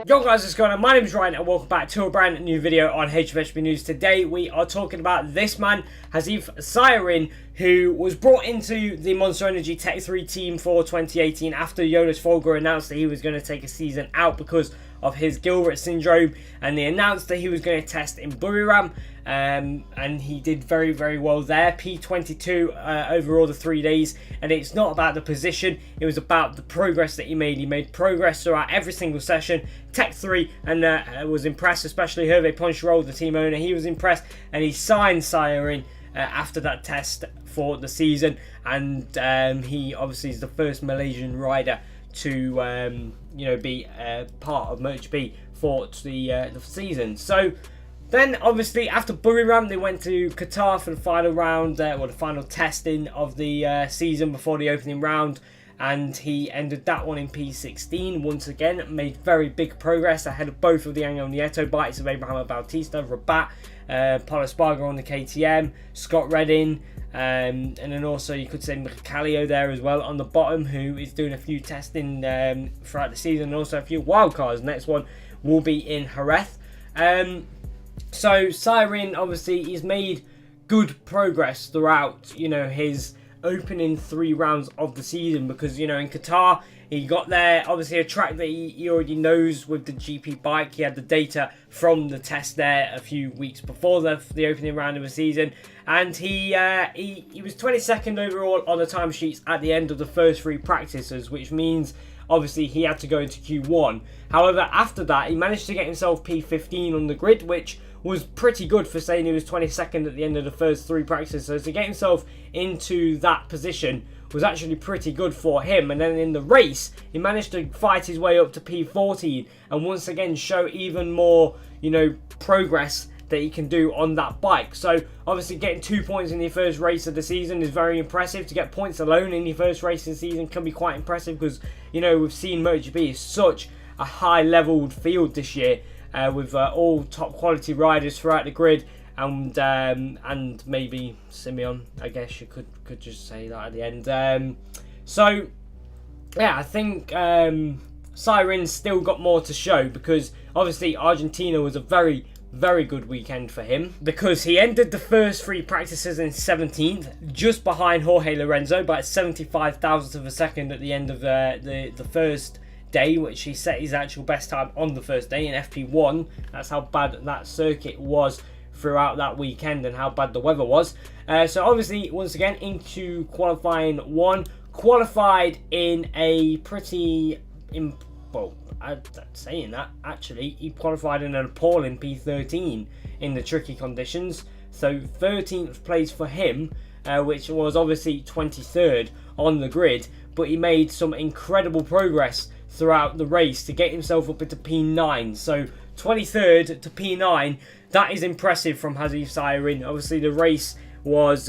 Yo guys, what's going on? My name is Ryan and welcome back to a brand new video on Hijomeatman News. Today we are talking about this man, Hafizh Syahrins, who was brought into the Monster Energy Tech 3 team for 2018 after Jonas Folger announced that he was going to take a season out because of his Gilbert syndrome, and they announced that he was going to test in Buriram, and he did very well there. P22 over all the 3 days, and it's not about the position, it was about the progress that he made. He made progress throughout every single session. Tech 3 and was impressed, especially Hervé Poncharal, the team owner. He was impressed and he signed Syahrin after that test for the season, and he obviously is the first Malaysian rider to be part of MotoGP for the season. So then obviously after Buriram they went to Qatar for the final round, the final testing of the season before the opening round, and he ended that one in P16. Once again made very big progress ahead of both of the Angel Nieto bikes of Abraham Bautista, Rabat, Paulo Espargaro on the KTM, Scott Redding, and then also you could say Michalio there as well on the bottom, who is doing a few testing throughout the season, and also a few wildcards. Next one will be in Jerez. So Syahrin, obviously he's made good progress throughout his opening 3 rounds of the season, because in Qatar he got there, obviously a track that he already knows with the GP bike. He had the data from the test there a few weeks before the opening round of the season, and he was 22nd overall on the timesheets at the end of the first 3 practices, which means obviously he had to go into Q1. However, after that he managed to get himself P15 on the grid, which was pretty good for saying he was 22nd at the end of the first 3 practices. So to get himself into that position was actually pretty good for him. And then in the race, he managed to fight his way up to P14 and once again show even more, progress that he can do on that bike. So obviously getting 2 points in your first race of the season is very impressive. To get points alone in your first race of the season can be quite impressive, because we've seen MotoGP is such a high leveled field this year, with all top quality riders throughout the grid, and maybe Simeon, I guess you could just say that at the end. So yeah, I think Syahrin's still got more to show, because obviously Argentina was a very good weekend for him, because he ended the first 3 practices in 17th, just behind Jorge Lorenzo by 75 thousandths of a second at the end of the first day, which he set his actual best time on the first day in FP1. That's how bad that circuit was throughout that weekend and how bad the weather was. So obviously once again into qualifying 1, qualified in a pretty saying that, actually he qualified in an appalling P13 in the tricky conditions. So 13th place for him, which was obviously 23rd on the grid, but he made some incredible progress throughout the race to get himself up into P9. So 23rd to P9, that is impressive from Hafizh Syahrins. Obviously the race was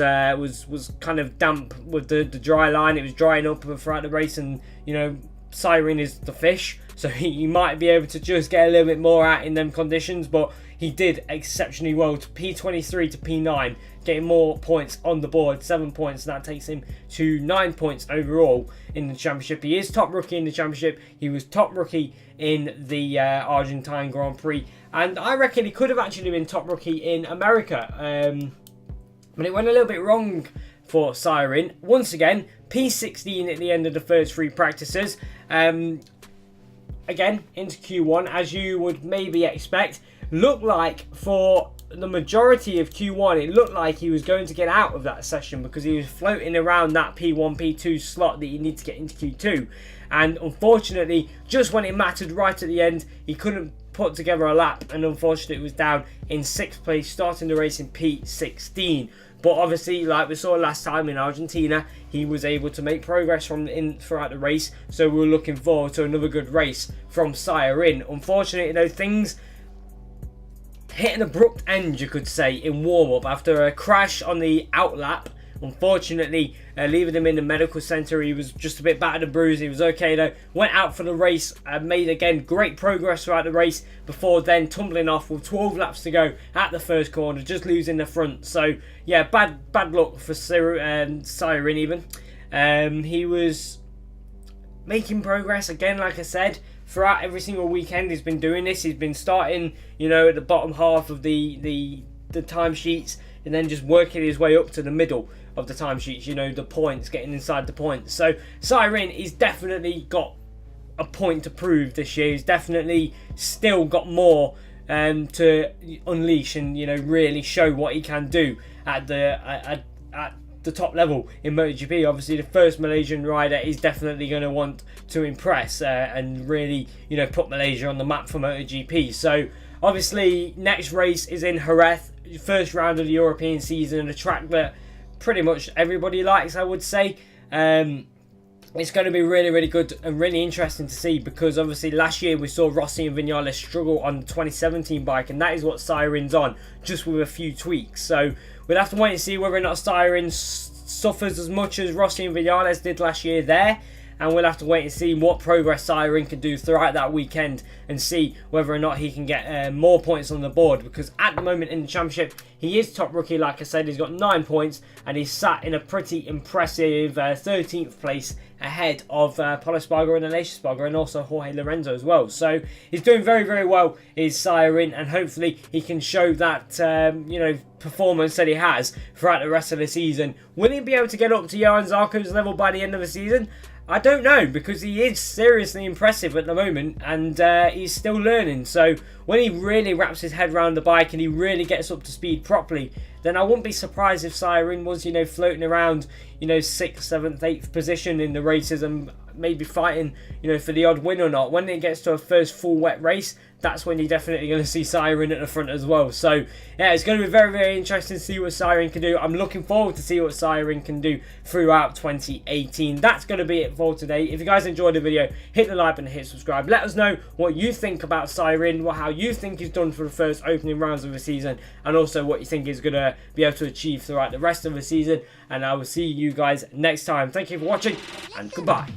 kind of damp with the dry line. It was drying up throughout the race, and Syahrin is the fish, so he might be able to just get a little bit more out in them conditions, but he did exceptionally well to P23 to P9, getting more points on the board, 7 points, and that takes him to 9 points overall in the championship. He is top rookie in the championship. He was top rookie in the Argentine Grand Prix, and I reckon he could have actually been top rookie in America, but it went a little bit wrong for Syahrin. Once again, P16 at the end of the first 3 practices. Again, into Q1, as you would maybe expect. Looked like for the majority of Q1, it looked like he was going to get out of that session, because he was floating around that P1, P2 slot that you need to get into Q2. And unfortunately, just when it mattered right at the end, he couldn't put together a lap, and unfortunately it was down in 6th place, starting the race in P16. But obviously, like we saw last time in Argentina, he was able to make progress throughout the race. So we're looking forward to another good race from Syahrin. Unfortunately, though, things hit an abrupt end, you could say, in warm-up after a crash on the outlap. Unfortunately, leaving him in the medical centre. He was just a bit battered and bruised. He was okay though. Went out for the race and made again great progress throughout the race, before then tumbling off with 12 laps to go at the first corner, just losing the front. So yeah, bad luck for Syahrin even. He was making progress again. Like I said, throughout every single weekend he's been doing this. He's been starting, you know, at the bottom half of the timesheets, and then just working his way up to the middle of the timesheets, you know, the points, getting inside the points. So Syahrin, he's definitely got a point to prove this year. He's definitely still got more to unleash and, you know, really show what he can do at the top level in MotoGP. Obviously, the first Malaysian rider is definitely going to want to impress and really, you know, put Malaysia on the map for MotoGP. So obviously, next race is in Jerez, first round of the European season, a track that pretty much everybody likes, I would say. It's going to be really, really good and really interesting to see, because obviously last year we saw Rossi and Vinales struggle on the 2017 bike, and that is what Syahrin's on, just with a few tweaks. So we'll have to wait and see whether or not Syahrin suffers as much as Rossi and Vinales did last year there. And we'll have to wait and see what progress Syahrin can do throughout that weekend, and see whether or not he can get more points on the board, because at the moment in the championship he is top rookie. Like I said, he's got 9 points and he's sat in a pretty impressive 13th place ahead of Pol Espargaro and Aleix Espargaro, and also Jorge Lorenzo as well. So he's doing very, very well, is Syahrin, and hopefully he can show that you know, performance that he has throughout the rest of the season. Will he be able to get up to Johan Zarco's level by the end of the season? I don't know, because he is seriously impressive at the moment, and he's still learning. So when he really wraps his head around the bike and he really gets up to speed properly, then I wouldn't be surprised if Syahrin was, you know, floating around, you know, 6th, 7th, 8th position in the races, and maybe fighting, you know, for the odd win or not. When it gets to a first full wet race, that's when you're definitely going to see Syahrin at the front as well. So yeah, it's going to be very, very interesting to see what Syahrin can do. I'm looking forward to see what Syahrin can do throughout 2018. That's going to be it for today. If you guys enjoyed the video, hit the like button, hit subscribe. Let us know what you think about Syahrin, how you think he's done for the first opening rounds of the season, and also what you think he's going to be able to achieve throughout the rest of the season. And I will see you guys next time. Thank you for watching, and goodbye.